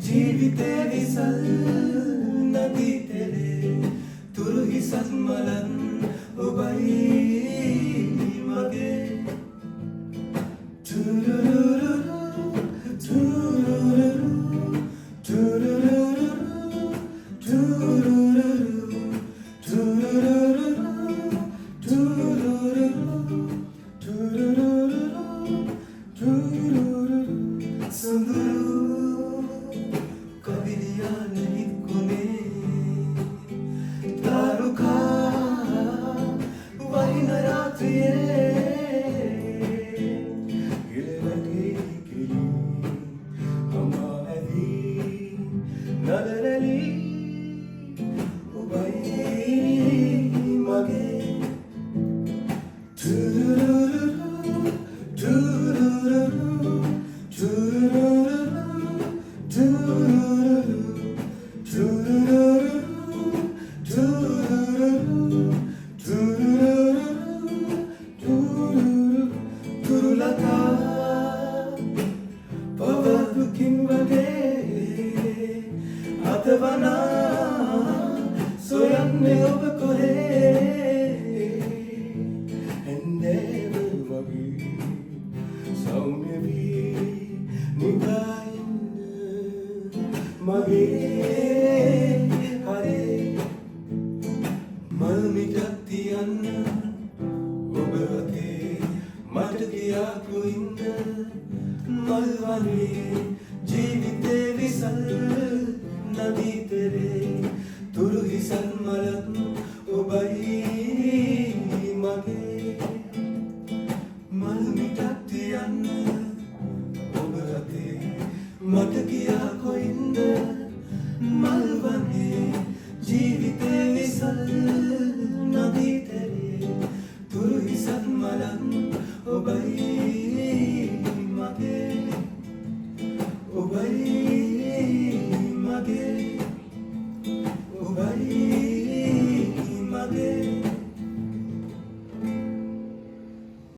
ජීවිතේ විසල් නැති තෙරේ තුරු හිසත් මලන් ඔබයි මගේ තුරුරුරු තුරුරුරු තුරුරුරු තුරුරුරු තුරුරුරු තුරුරුරු තුරුරුරු තුරුරුරු සඳුරු soyanne oba kohe endeava wagi saumya vi nidainna mage hare malmita tiyanna oba ate mata kiya ko inna malwane